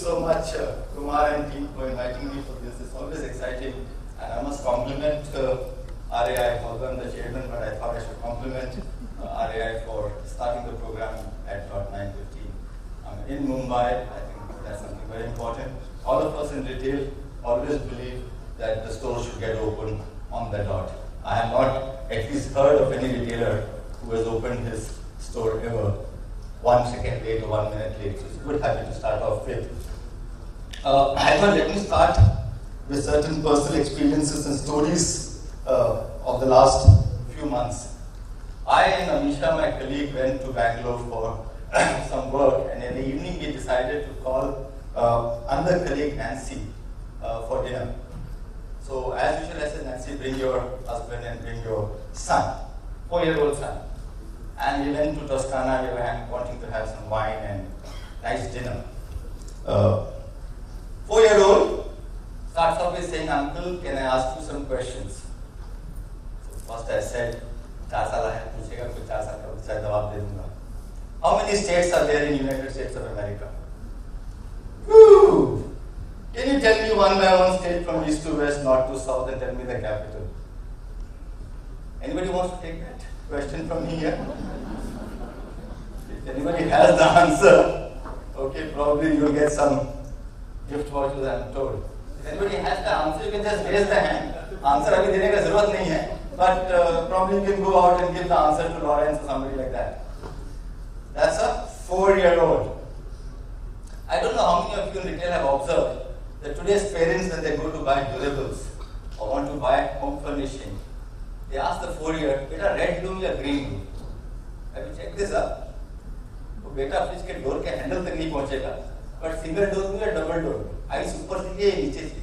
so much, Kumar and team, for inviting me for this. It's always exciting, and I must compliment RAI, although I'm the chairman, but I thought I should compliment RAI for starting the program at 9:15. In Mumbai, I think that's something very important. All of us in retail always believe that the store should get open on the dot. I have not at least heard of any retailer who has opened his store ever 1 second late or 1 minute late. So it's a good habit to start off with. I thought let me start with certain personal experiences and stories of the last few months. I and Amisha, my colleague, went to Bangalore for some work, and in the evening we decided to call another colleague, Nancy, for dinner. So as usual, I said, Nancy, bring your husband and bring your son, 4-year-old son. And we went to Toscana. We were wanting to have some wine and nice dinner. 4-year-old starts off with saying, "Uncle, can I ask you some questions?" So first I said, 4 साल है, पूछेगा कुछ 4 साल का बच्चा जवाब दे दूंगा. How many states are there in United States of America? Woo! Can you tell me one by one state from east to west, north to south, and tell me the capital? Anybody wants to take that question from me here? If anybody has the answer, okay, probably you'll get some gift vouchers, I'm told. If anybody has the answer, you can just raise the hand. Answer abhi dene ka zarurat nahi hai, but probably you can go out and give the answer to Lawrence or somebody like that. That's a 4-year-old. I don't know how many of you in retail have observed that today's parents, when they go to buy durables or want to buy home furnishing, they ask the 4-year, "Beta, red bloom or green bloom?" Have you checked this up? तो बेटा fridge के door के handle तक नहीं पहुंचेगा, but single door में या double door में, आइस ऊपर से ये नीचे से.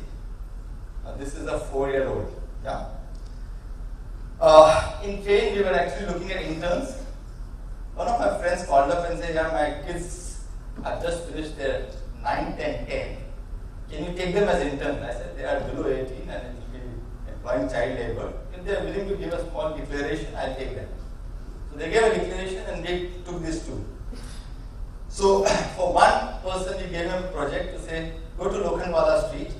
This is a 4-year-old. Yeah. In TRRAIN, we were actually looking at interns. One of my friends called up and said, "Yeah, my kids have just finished their 9, 10, 10. Can you take them as interns?" I said, "They are below 18 and it will be employing child labor. If they are willing to give a small declaration, I'll take them." So they gave a declaration and they took this too. So for one person, we gave him a project to say, "Go to Lokhandwala Street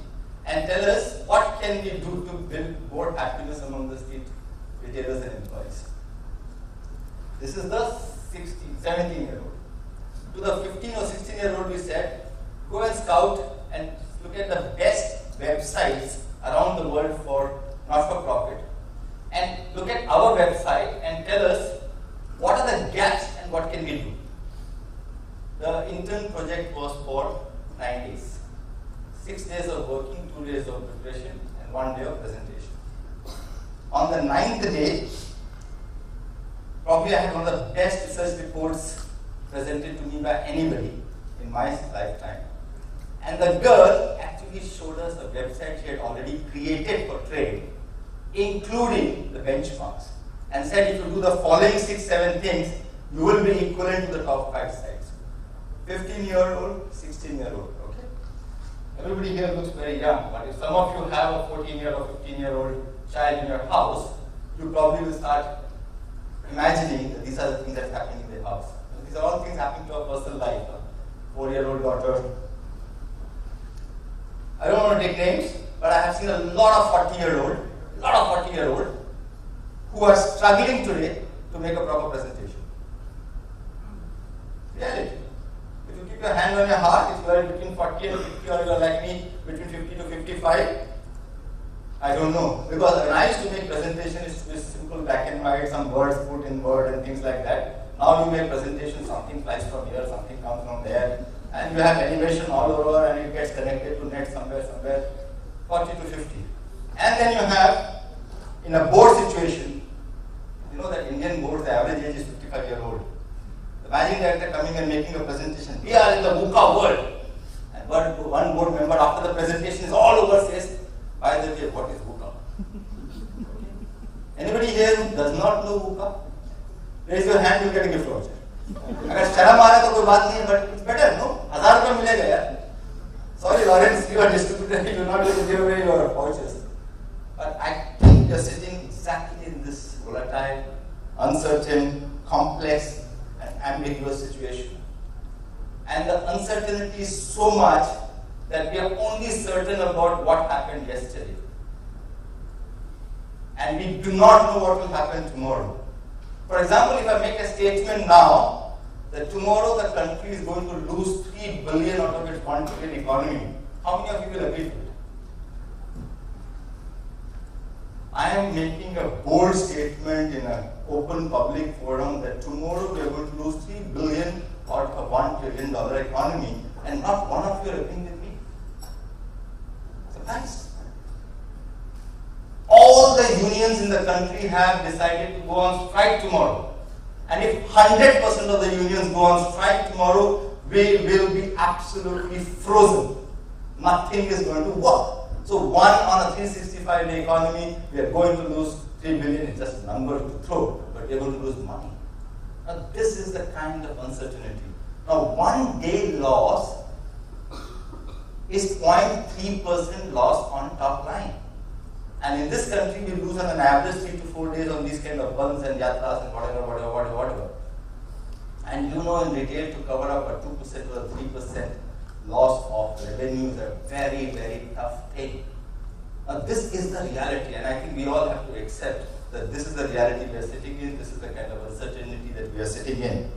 and tell us what can we do to build more happiness among the street retailers and employees." This is the 17-year-old. To the 15 or 16-year-old, we said, "Go and scout and look at the best websites around the world for not-for-profit, and look at our website and tell us what are the gaps and what can we do." The intern project was for 9 days. 6 days of working, 2 days of preparation, and 1 day of presentation. On the 9th day, probably I had one of the best research reports presented to me by anybody in my lifetime. And the girl actually showed us a website she had already created for TRRAIN, including the benchmarks, and said if you do the following 6-7 things, you will be equivalent to the top 5 sites. 15-year-old, 16-year-old, okay? Everybody here looks very young, but if some of you have a 14-year or 15-year-old child in your house, you probably will start imagining that these are the things that's happening in their house. These are all things happening to our personal life. 4-year-old daughter. I don't want to take names, but I have seen a lot of 40-year-old who are struggling today to make a proper presentation. Reality. If you keep your hand on your heart, if you are between 40 and 50, or you are like me, between 50 to 55, I don't know. Because when I used to make presentation, it's just simple black and white, some words put in Word and things like that. Now you make presentation, something flies from here, something comes from there, and you have animation all over, and it gets connected to net somewhere, 40 to 50. And then you have, in a board situation, you know that Indian board, the average age is 55-year-old. The managing director coming and making a presentation. We are in the VUCA world. And one board member after the presentation is all over says, "By the way, what is VUCA?" Anybody here who does not know VUCA? Raise your hand, you get a gift voucher. अगर शर्म आ रहा है तो कोई बात नहीं है, but it's better, no? 1000 रुपये मिलेगा यार. Sorry, Lawrence, you are distributor, you do not need to give away your vouchers. But I think you're sitting exactly in this volatile, uncertain, complex, and ambiguous situation. And the uncertainty is so much that we are only certain about what happened yesterday. And we do not know what will happen tomorrow. For example, if I make a statement now that tomorrow the country is going to lose 3 billion out of its 1 trillion economy, how many of you will agree to it? I am making a bold statement in an open public forum that tomorrow we are going to lose 3 billion out of a $1 trillion economy, and not one of you are agreeing with me. Surprised? All the unions in the country have decided to go on strike tomorrow. And if 100% of the unions go on strike tomorrow, we will be absolutely frozen. Nothing is going to work. So one on a 365-day economy, we are going to lose 3 billion. It's just a number to throw, but we are going to lose money. Now this is the kind of uncertainty. Now 1 day loss is 0.3% loss on top line. And in this country, we lose on an average 3 to 4 days on these kind of burns and yatras and whatever. And you know, in retail, to cover up a 2% or a 3% loss of revenue is a very, very tough thing. Now, this is the reality, and I think we all have to accept that this is the reality we are sitting in. This is the kind of uncertainty that we are sitting in.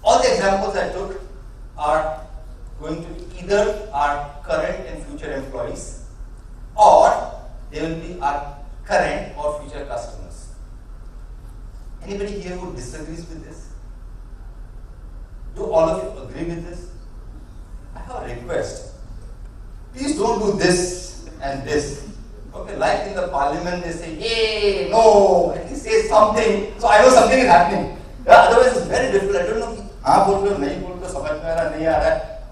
All the examples I took are going to be either our current and future employees, or they will be our current or future customers. Anybody here who disagrees with this? Do all of you agree with this? I have a request. Please don't do this and this. Okay, like in the parliament they say, hey, no, at least say something, so I know something is happening. Yeah, otherwise it's very difficult. I don't know.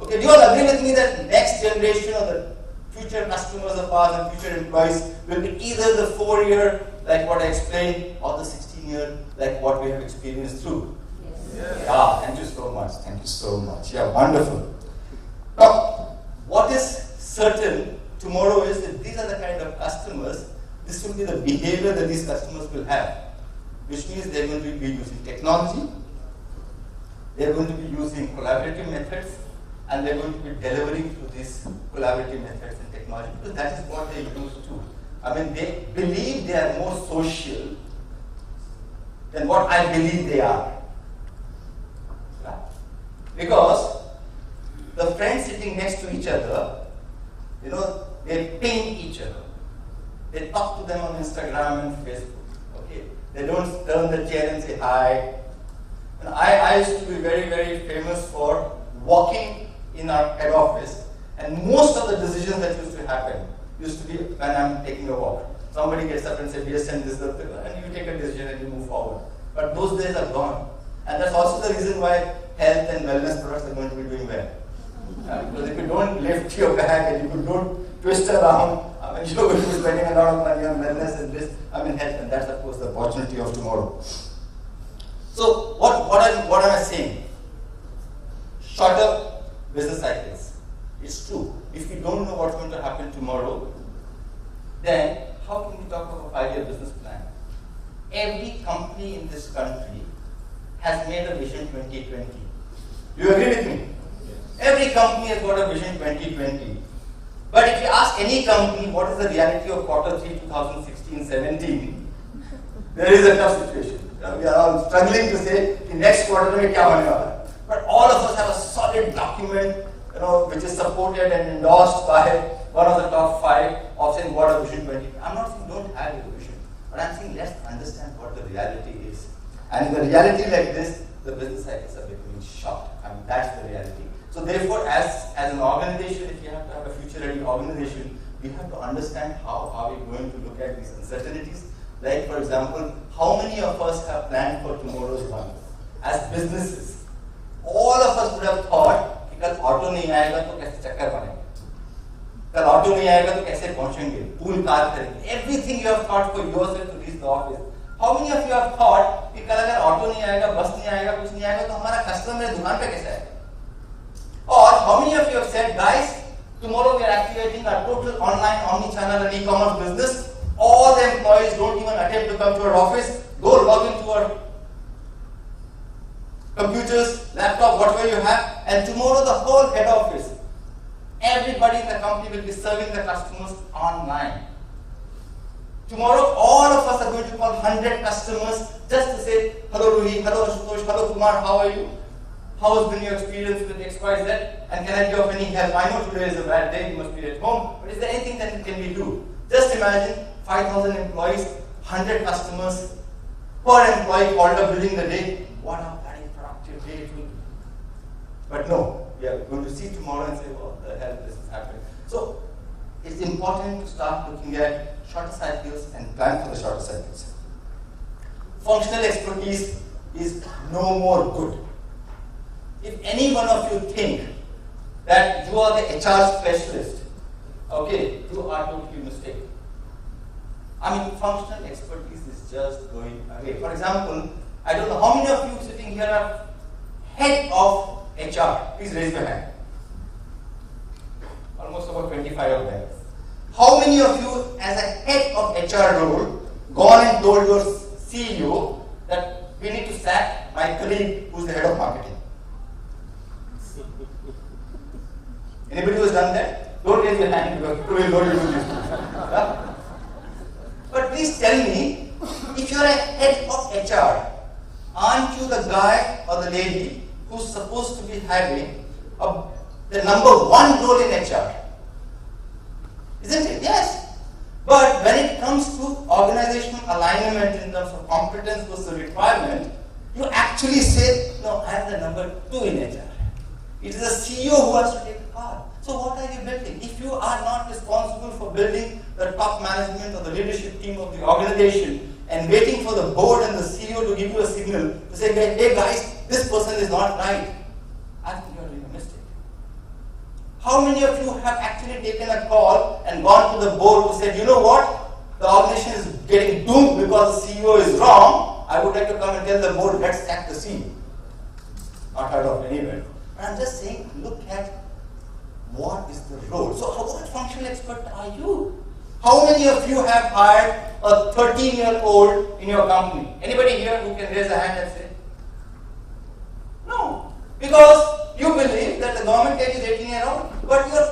Okay, do you all agree with me that next generation of the future customers of ours and future employees will be either the 4-year, like what I explained, or the 16-year, like what we have experienced through? Yes. Yeah, thank you so much. Thank you so much. Yeah, wonderful. Now, what is certain tomorrow is that these are the kind of customers, this will be the behavior that these customers will have, which means they're going to be using technology, they're going to be using collaborative methods, and they're going to be delivering through these collaborative methods and technology, because that is what they used to. I mean, they believe they are more social than what I believe they are. Right? Because the friends sitting next to each other, you know, they ping each other. They talk to them on Instagram and Facebook. Okay? They don't turn the chair and say hi. And I used to be very, very famous for walking in our head office, and most of the decisions that used to happen used to be when I'm taking a walk. Somebody gets up and says, yes, and this, and you take a decision and you move forward. But those days are gone. And that's also the reason why health and wellness products are going to be doing well. Because if you don't lift your bag and if you don't twist around, I mean, you're going to be spending a lot of money on wellness and this, I mean, health, and that's of course the opportunity of tomorrow. So what am I saying? Shorter business cycles. It's true. If we don't know what's going to happen tomorrow, then how can we talk of a 5-year business plan? Every company in this country has made a vision 2020. Do you agree with me? Yes. Every company has got a vision 2020. But if you ask any company what is the reality of Q3 2016-17, there is a tough situation. We are all struggling to say the next quarter mein kya hone wala. But all of us have a solid document, you know, which is supported and endorsed by one of the top 5 of saying what a vision 20. I'm not saying don't have a vision, but I'm saying let's understand what the reality is. And in the reality like this, the business cycles are becoming short. I mean, that's the reality. So therefore, as an organization, if you have to have a future-ready organization, we have to understand how are we going to look at these uncertainties. Like, for example, how many of us have planned for tomorrow's one? As businesses, all of us would have thought, kal auto nahi aayega to kaise chakkar banenge, kal auto nahi aayega to kaise pahunchenge, pool car karenge. Everything you have thought for yourself to reach the office. How many of you have thought कि कल अगर auto नहीं आएगा, bus नहीं आएगा, कुछ नहीं आएगा तो हमारा customer मेरे दुकान पे कैसे आएगा? Or how many of you have said, guys, tomorrow we are activating our total online omni-channel and e-commerce business. All the employees don't even attempt to come to our office. Go log into our computers, laptop, whatever you have, and tomorrow the whole head office Everybody in the company will be serving the customers online. Tomorrow, all of us are going to call 100 customers just to say, hello Ruhi, hello Ashutosh, hello Kumar, how are you? How has been your experience with XYZ? And can I be of any help? I know today is a bad day, you must be at home, but is there anything that can we do? Just imagine 5,000 employees, 100 customers, per employee called up during the day. What a bloody productive day it will be. But no, we are going to see tomorrow and say, what the hell this is happening. So it's important to start looking at shorter cycles and plan for the shorter cycles. Functional expertise is no more good. If any one of you think that you are the HR specialist, okay, you are totally mistaken. I mean, functional expertise is just going away. For example, I don't know how many of you sitting here are head of HR. Please raise your hand. Almost about 25 of them. How many of you, as a head of HR role, gone and told your CEO that we need to sack my colleague who's the head of marketing? Anybody who has done that? Don't raise your hand because people will know you do this. But please tell me, if you're a head of HR, aren't you the guy or the lady who's supposed to be having the number one role in HR? Isn't it? Yes. But when it comes to organizational alignment in terms of competence versus requirement, you actually say, no, I am the number 2 in HR. It is the CEO who has to take the call. So what are you building? If you are not responsible for building the top management or the leadership team of the organization and waiting for the board and the CEO to give you a signal to say, hey guys, this person is not right, I think you are doing a mistake. How many of you have actually taken a call and gone to the board who said, you know what, the organization is getting doomed because the CEO is wrong, I would like to come and tell the board, let's sack the CEO. Not heard of anywhere. But I'm just saying, look at what is the role. So what functional expert are you? How many of you have hired a 13-year-old in your company? Anybody here who can raise a hand and say? No. Because you believe that the government age is 18 years old, but your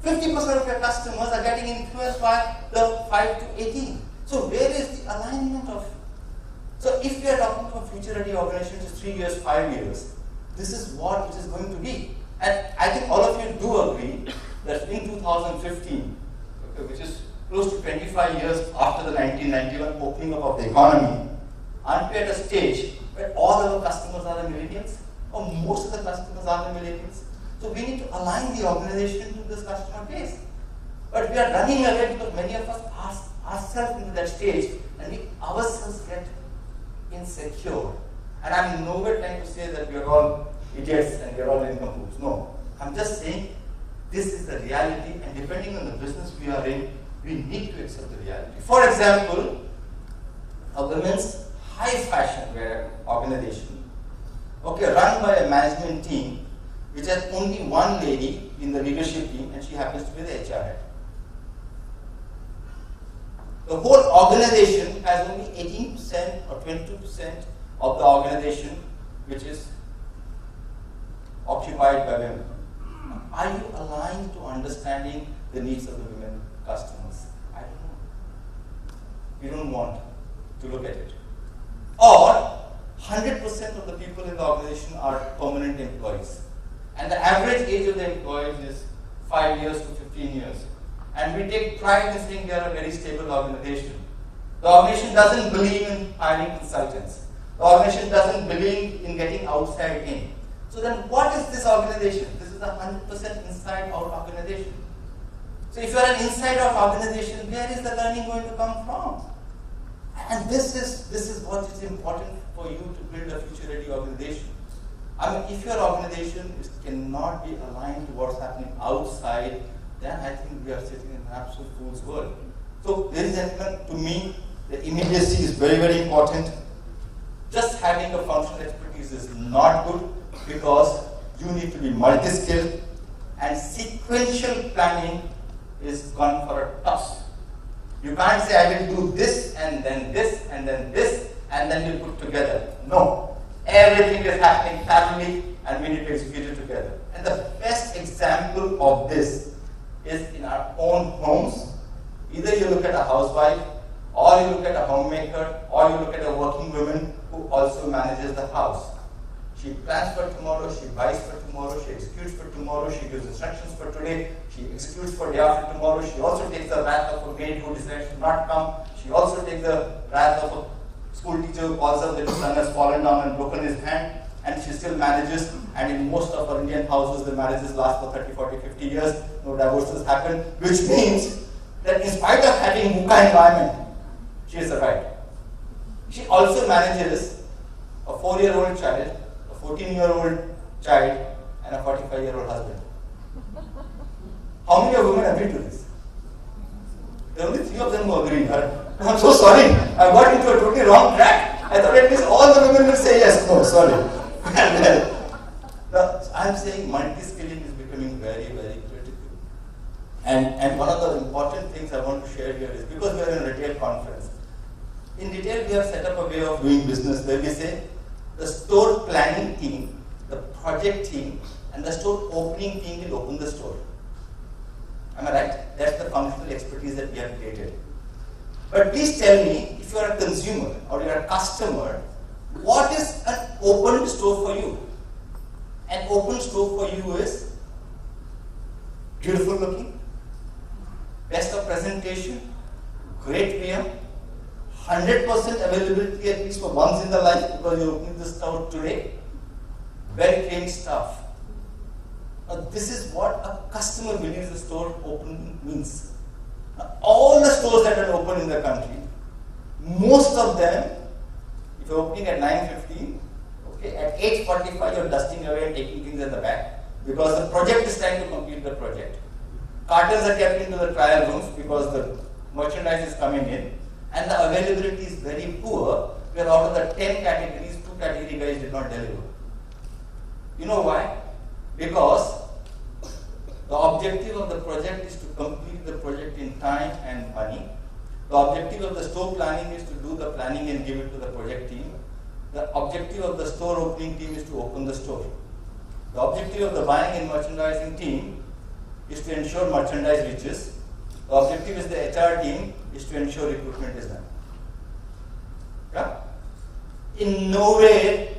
50% of your customers are getting influenced by the 5 to 18. So where is the alignment of? So if we are talking about future-ready organizations, which is 3 years, 5 years, this is what it is going to be. And I think all of you do agree that in 2015, which is close to 25 years after the 1991 opening up of the economy, aren't we at a stage where all our customers are the millennials? Or most of the customers are the millennials? So we need to align the organization to this customer base. But we are running away because many of us ask ourselves into that stage and we ourselves get insecure. And I'm nowhere trying to say that we are all idiots and we are all incompetents. No. I'm just saying this is the reality, and depending on the business we are in, we need to accept the reality. For example, a women's high fashion wear organization, okay, run by a management team which has only one lady in the leadership team, and she happens to be the HR head. The whole organization has only 18% or 22% of the organization which is occupied by women. Are you aligned to understanding the needs of the women customers? I don't know. We don't want to look at it. Or 100% of the people in the organization are permanent employees. And the average age of the employees is 5 years to 15 years. And we take pride in saying we are a very stable organization. The organization doesn't believe in hiring consultants. The organization doesn't believe in getting outside in. So then what is this organization? This is a 100% inside-out organization. So if you are an inside-out organization, where is the learning going to come from? And this is what is important for you to build a future-ready organization. I mean, if your organization cannot be aligned to what's happening outside, then I think we are sitting in an absolute fool's world. So, ladies and gentlemen, to me, the immediacy is very, very important. Just having a functional expertise is not good, because you need to be multi-skilled, and sequential planning is gone for a toss. You can't say I will do this and then this and then this and then we'll put together. No. Everything is happening parallelly and we need to execute it together. And the best example of this is in our own homes. Either you look at a housewife, or you look at a homemaker, or you look at a working woman who also manages the house. She plans for tomorrow, she buys for tomorrow, she executes for tomorrow, she gives instructions for today, she executes for day after tomorrow. She also takes the wrath of a maid who decides to not come. She also takes the wrath of a school teacher who calls her that his son has fallen down and broken his hand, and she still manages. And in most of our Indian houses, the marriages last for 30, 40, 50 years. No divorces happen, which means that in spite of having VUCA environment, she is survived. She also manages a 4-year-old child, a 14-year-old child, and a 45-year-old husband. How many of women agree to this? There are only 3 of them who agree. I'm so sorry. I got into a totally wrong track. I thought at least all the women will say yes. No, sorry. I'm saying multi-skilling is becoming very, very critical. And one of the important things I want to share here is, because we are in a retail conference, in retail we have set up a way of doing business where we say the store planning team, the project team, and the store opening team will open the store. Am I right? That's the functional expertise that we have created. But please tell me, if you are a consumer or you are a customer, what is an open store for you? An open store for you is beautiful looking, best of presentation, great VM, 100% availability at least for once in the life because you're opening the store today, well trained staff. Now, this is what a customer believes the store opening means. Now, all the stores that are open in the country, most of them, if you're opening at 9:15, okay, at 8:45 you're dusting away and taking things in the back because the project is trying to complete the project. Cartons are kept into the trial rooms because the merchandise is coming in, and the availability is very poor, where out of the 10 categories, 2 category guys did not deliver. You know why? Because the objective of the project is to complete the project in time and money. The objective of the store planning is to do the planning and give it to the project team. The objective of the store opening team is to open the store. The objective of the buying and merchandising team is to ensure merchandise reaches. The objective is the HR team is to ensure recruitment is done. Yeah? In no way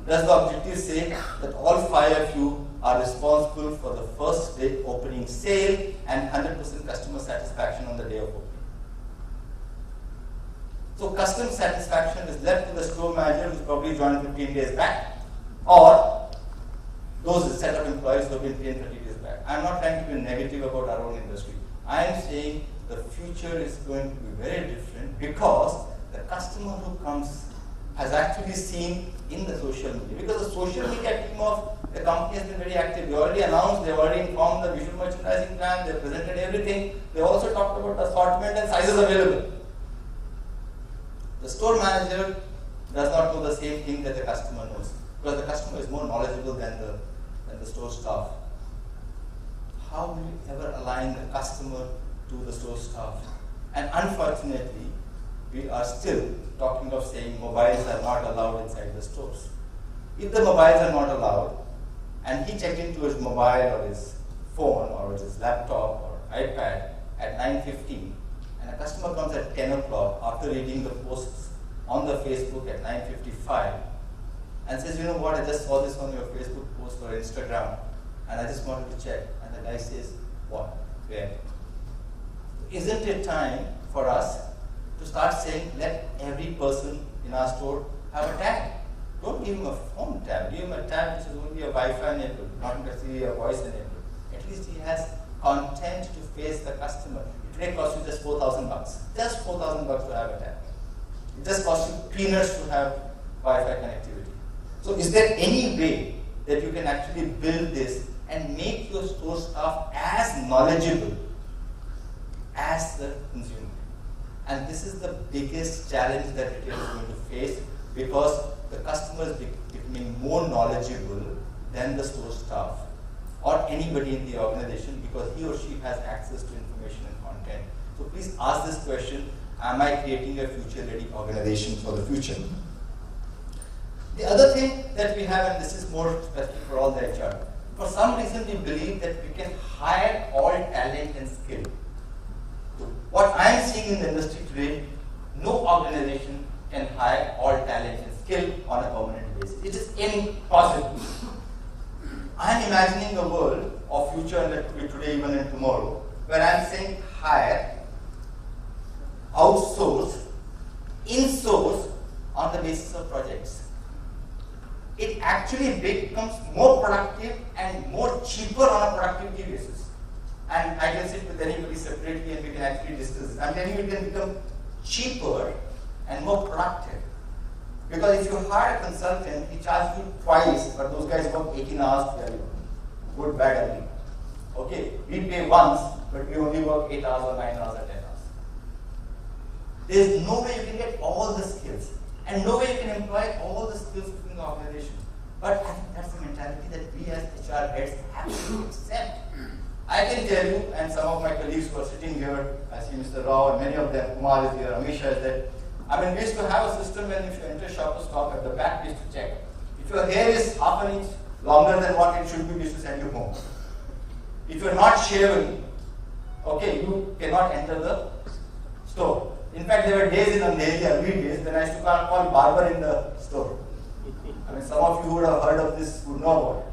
does the objective say that all 5 of you are responsible for the first day opening sale and 100% customer satisfaction on the day of opening. So customer satisfaction is left to the store manager who's probably joined 15 days back, or those set of employees who have been trained 30 days back. I'm not trying to be negative about our own industry. I am saying the future is going to be very different because the customer who comes has actually seen in the social media. Because the social media team of the company has been very active. They already announced, they already informed the visual merchandising plan, they presented everything. They also talked about assortment and sizes available. The store manager does not know the same thing that the customer knows, because the customer is more knowledgeable than the store staff. How will you ever align the customer to the store staff? And unfortunately, we are still talking of saying mobiles are not allowed inside the stores. If the mobiles are not allowed, and he checked into his mobile or his phone or his laptop or iPad at 9:15, and a customer comes at 10 o'clock after reading the posts on the Facebook at 9:55 and says, you know what, I just saw this on your Facebook post or Instagram and I just wanted to check. And the guy says, what? Where? Isn't it time for us to start saying, let every person in our store have a tag? Don't give him a phone tab, give him a tab which is only a Wi-Fi enabled, not necessarily a voice enabled. At least he has content to face the customer. It may cost you just $4,000. Just $4,000 to have a tab. It just costs you peanuts to have Wi-Fi connectivity. So is there any way that you can actually build this and make your store staff as knowledgeable as the consumer? And this is the biggest challenge that retail is going to face, because the customer is becoming more knowledgeable than the store staff or anybody in the organization, because he or she has access to information and content. So please ask this question, am I creating a future-ready organization for the future? The other thing that we have, and this is more specific for all the HR, For some reason, we believe that we can hire all talent and skill. What I am seeing in the industry today, no organization can hire all talent and skill on a permanent basis. It is impossible. I am imagining a world of future, and that could be today, even and tomorrow, where I am saying hire, outsource, in-source on the basis of projects. It actually becomes more productive and more cheaper on a productivity basis. And I can sit with anybody separately and we can actually discuss this. I'm telling you, it can become cheaper and more productive. Because if you hire a consultant, he charges you twice, but those guys work 18 hours, they are good, bad, ugly. Okay, we pay once, but we only work 8 hours or 9 hours or 10 hours. There is no way you can get all the skills, and no way you can employ all the skills within the organization. But I think that's the mentality that we as HR heads have to accept. I can tell you, and some of my colleagues who are sitting here, I see Mr. Rao and many of them, Kumar is here, Amisha is there. I mean, we used to have a system when if you enter Shoppers Stop at the back, we used to check. If your hair is half an inch longer than what it should be, we used to send you home. If you're not shaven, okay, you cannot enter the store. In fact, there were days in Andheri, early days, when I used to call barber in the store. I mean, some of you would have heard of this, would know about it.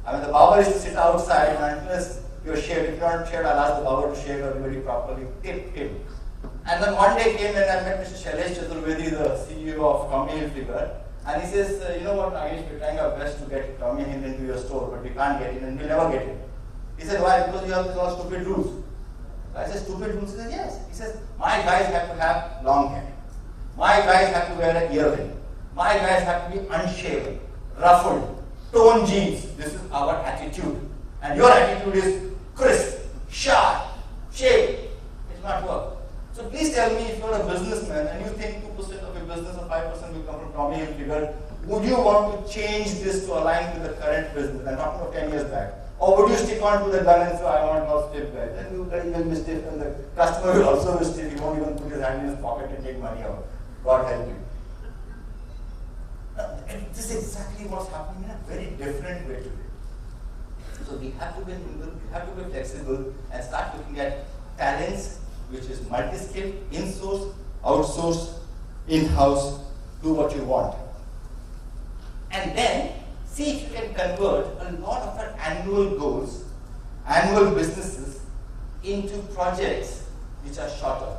I mean, the barber used to sit outside, and unless you're shaved, if you're not shaved, I'll ask the barber to shave everybody properly, tip him. And then one day came and I met Mr. Shailesh Chaturvedi, the CEO of Tommy Hilfiger, and he says, you know what, Nagesh, we're trying our best to get Tommy Hill into your store, but we can't get in and we'll never get in. He said, why? Because you have these all stupid rules. I said, stupid rules? He said, yes. He says, my guys have to have long hair. My guys have to wear an earring. My guys have to be unshaven, ruffled, toned jeans. This is our attitude. And your attitude is crisp, sharp, shaved. It will not work. So please tell me, if you're a businessman and you think 2% of your business or 5% will come from Tommy Hilfiger, would you want to change this to align with the current business? I'm talking about 10 years back. Or would you stick on to the gun and say, I want all stiff guys? Then you will be stiff, and the customer will also be stiff. He won't even put his hand in his pocket and take money out. God help you. This is exactly what's happening in a very different way today. So we have to be nimble, we have to be flexible, and start looking at talents, which is multi-skilled, in-source, outsource, in-house, do what you want. And then see if you can convert a lot of our annual goals, annual businesses, into projects which are shorter.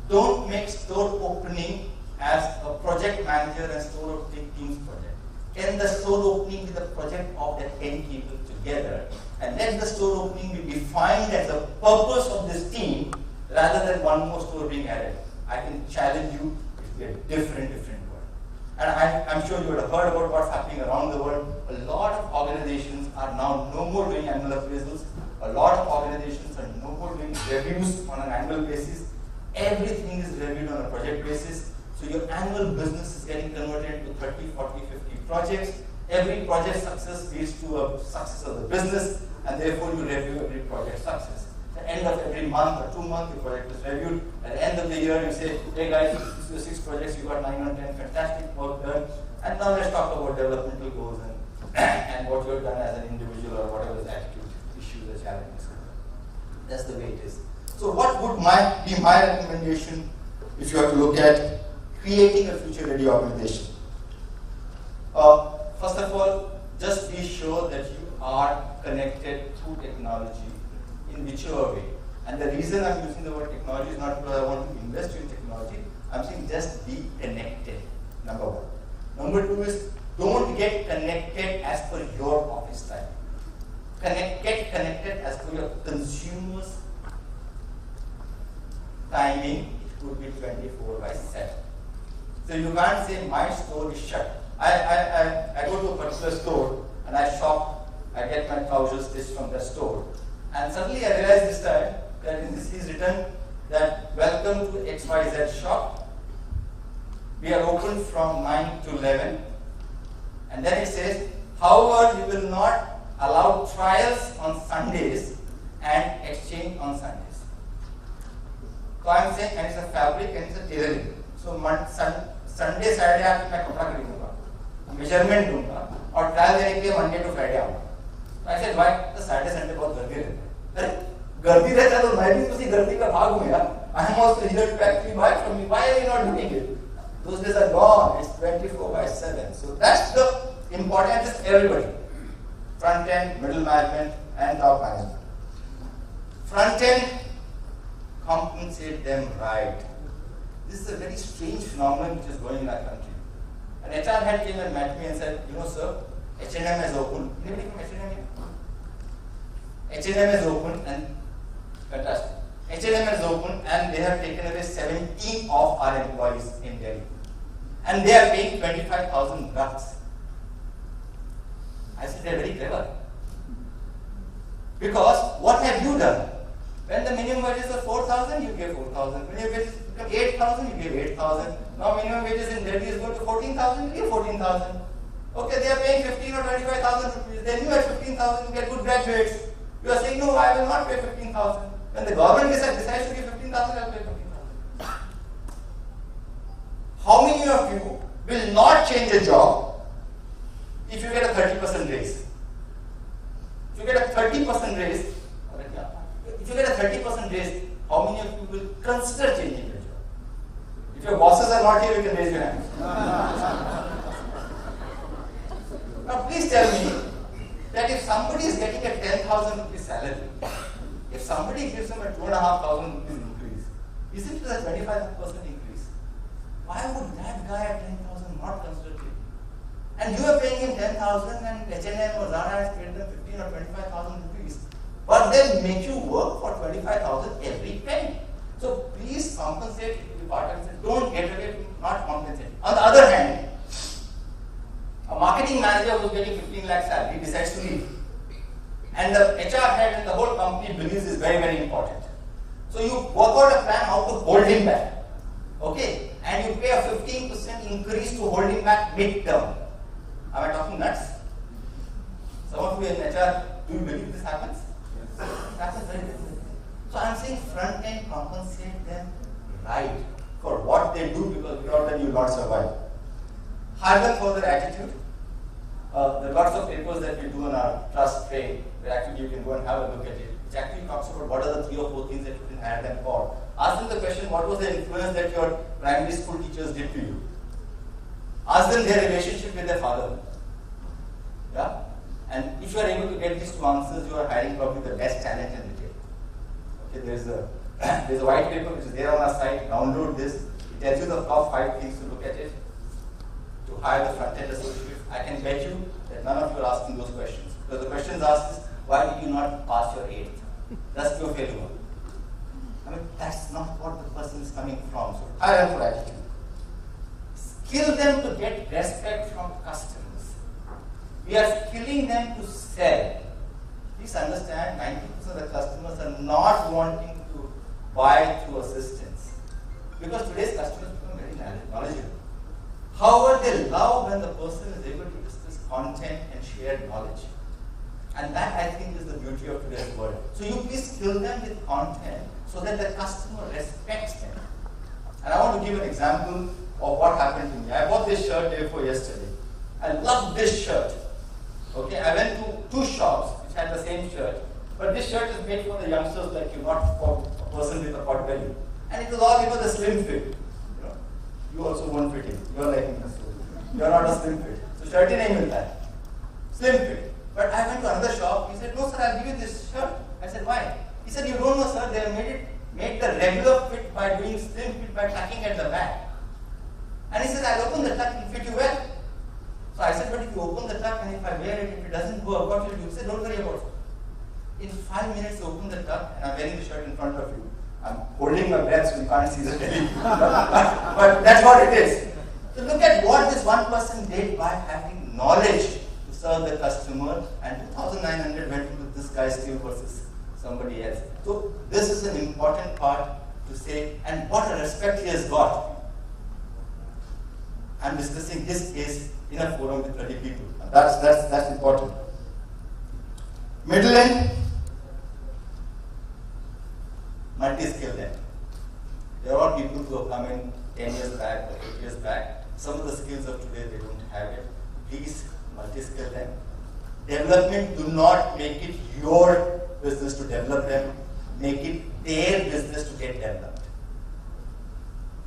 Don't make store opening as a project manager and store opening team's project. Can the store opening be the project of the 10 people together, and let the store opening be defined as the purpose of this team rather than one more store being added? I can challenge you, it will be a different world. And I'm sure you would have heard about what's happening around the world. A lot of organizations are now no more doing annual appraisals. A lot of organizations are no more doing reviews on an annual basis. Everything is reviewed on a project basis. So your annual business is getting converted into 30, 40, 50 projects. Every project success leads to a success of the business, and therefore you review every project success. At the end of every month or 2 months, your project is reviewed. At the end of the year, you say, hey guys, this is 6 projects, you got 9 or 10, fantastic work done. And now let's talk about developmental goals and what you've done as an individual or whatever the attitude, issue, the challenges. That's the way it is. So what would be my recommendation if you have to look at creating a future-ready organization? First of all, just be sure that you are connected through technology in whichever way. And the reason I'm using the word technology is not because I want to invest in technology. I'm saying just be connected, number one. Number two is don't get connected as per your office time. Get connected as per your consumers' timing. It could be 24/7. So you can't say my store is shut. I go to a particular store and I shop, I get my trousers stitched from that store. And suddenly I realize this time that in this is written that welcome to XYZ shop. We are open from 9 to 11. And then it says, however, we will not allow trials on Sundays and exchange on Sundays. So I am saying, and it's a fabric and it's a tailoring. So Sunday, Saturday, मैं कपड़ा खरीदूंगा, measurement दूंगा और trial देने के लिए Monday to Friday आऊंगा. I said, why? The Saturday, Sunday बहुत गर्दी रहता है. गर्दी रहता है तो मैं भी उसी गर्दी का भाग हूँ यार. I am also here to actually buy from you. Why are you not doing it? Those days are gone. It's 24/7. So that's the important. Just everybody, front end, middle management, and top management. Front end, compensate them right. This is a very strange phenomenon which is going in our country. An HR head came and met me and said, you know, sir, H&M is open. Anybody from H&M here? H&M is open and fantastic. H&M is open and they have taken away 17 of our employees in Delhi. And they are paying 25,000 bucks. I said, they are very clever. Because what have you done? When the minimum wages are 4,000, you give 4,000. When your wages become 8,000, you give 8,000. Now minimum wages in Delhi is going to 14,000, you give 14,000. Okay, they are paying 15 or 25,000 rupees. Then you at 15,000, you get good graduates. You are saying, no, I will not pay 15,000. When the government decides to give 15,000, I will pay 15,000. How many of you will not change a job if you get a 30% raise? If you get a 30% raise, if you get a 30% raise, how many of you will consider changing your job? If your bosses are not here, you can raise your hands. Now please tell me that if somebody is getting a 10,000 rupees salary, if somebody gives them a 2,500 rupees increase, isn't it a 25% increase? Why would that guy at 10,000 not consider it? And you are paying him 10,000 and H&M or Zara has paid them 15 or 25,000 rupees. But they make you work for 25,000 every penny. So please compensate the part. Don't get away from not compensating. On the other hand, a marketing manager who's getting 15 lakh salary decides to leave. And the HR head and the whole company believes is very, very important. So you work out a plan how to hold him back. Okay? And you pay a 15% increase to hold him back mid-term. Am I talking nuts? Some of you in HR, do you believe this happens? Yes. That's a very different thing. So I'm saying front end compensate them right for what they do, because without them you will not survive. Hire them for their attitude. There are lots of papers that we do on our trust train where actually you can go and have a look at it, which actually talks about what are the 3 or 4 things that you can hire them for. Ask them the question, what was the influence that your primary school teachers did to you? Ask them their relationship with their father. Yeah? And if you are able to get these 2 answers, you are hiring probably the best talent in the table. Okay, there's a white paper which is there on our site. Download this. It tells you the top 5 things to look at it to hire the front-end associate. I can bet you that none of you are asking those questions. Because the questions asked is, why did you not pass your 8th? That's your failure. I mean, that's not what the person is coming from. So hire them for attitude. Skill them to get respect from customers. We are skilling them to sell. Please understand, 90% of the customers are not wanting to buy through assistance. Because today's customers become very knowledgeable. However, they love when the person is able to discuss content and share knowledge. And that, I think, is the beauty of today's world. So you please skill them with content so that the customer respects them. And I want to give an example of what happened to me. I bought this shirt day before yesterday. I love this shirt. Okay, I went to 2 shops which had the same shirt, but this shirt is made for the youngsters like you, not for a person with a pot belly. And it was all because the slim fit. You also won't fit in. You are like me. You are not a slim fit. So shirt nahi milta hai. Slim fit. But I went to another shop. He said, no sir, I'll give you this shirt. I said, why? He said, you don't know sir, they have made the regular fit by doing slim fit by tucking at the back. And he said, I'll open the tuck and fit you well. So I said, but if you open the tuck and if I wear it, if it doesn't go, what will you do? He said, don't worry about it. In 5 minutes, open the tuck and I'm wearing the shirt in front of you. I'm holding my breath so you can't see the belly. But that's what it is. So look at what this one person did by having knowledge to serve the customer, and 2,900 went to this guy's skill versus somebody else. So this is an important part to say, and what a respect he has got. I'm discussing his case in a forum with 30 people. That's important. Middle end, multi-skill them. There are all people who have come in 10 years back or 8 years back. Some of the skills of today, they don't have it. Please multi-skill them. development, do not make it your business to develop them. Make it their business to get developed.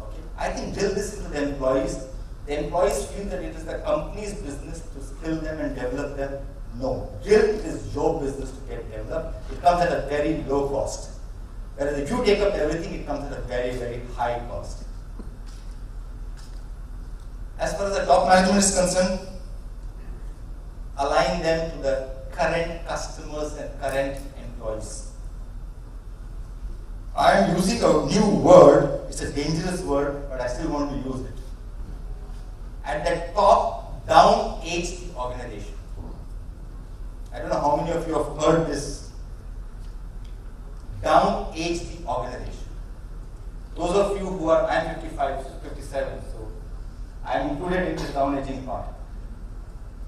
Okay? I think build this into the employees. The employees feel that it is the company's business to skill them and develop them. No. Build it is your business to get developed. It comes at a very low cost. Whereas if you take up everything, it comes at a very, very high cost. As far as the top management is concerned, align them to the current customers and current employees. I am using a new word. It's a dangerous word, but I still want to use it. At the top, down age the organization. I don't know how many of you have heard this. Down age the organization. Those of you who are, I'm 55, 57, so I'm included in the down aging part.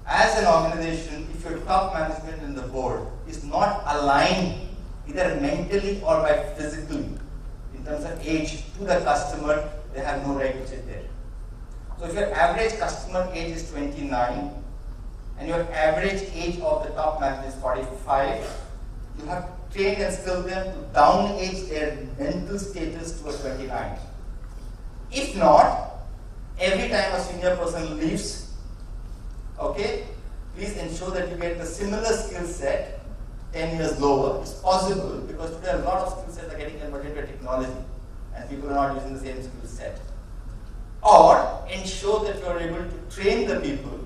As an organization, if your top management in the board is not aligned either mentally or by physically, in terms of age, to the customer, they have no right to sit there. So if your average customer age is 29, and your average age of the top management is 45, you have to train and skill them to down age their mental status to a 29. If not, every time a senior person leaves, okay, please ensure that you get the similar skill set 10 years lower. It's possible because today a lot of skill sets are getting converted to technology and people are not using the same skill set. Or ensure that you are able to train the people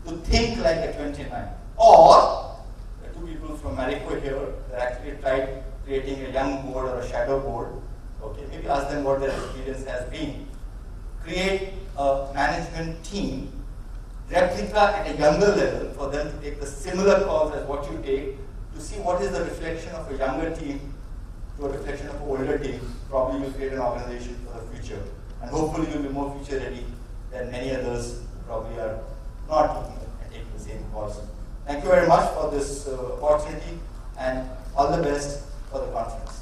to think like a 29. Or, there are two people from Marico here that actually tried creating a young board or a shadow board. Okay, maybe ask them what their experience has been. Create a management team, replica at a younger level for them to take the similar calls as what you take, to see what is the reflection of a younger team to a reflection of an older team. Probably you'll create an organization for the future. And hopefully you'll be more future ready than many others who probably are not looking at taking the same course. Thank you very much for this opportunity and all the best for the conference.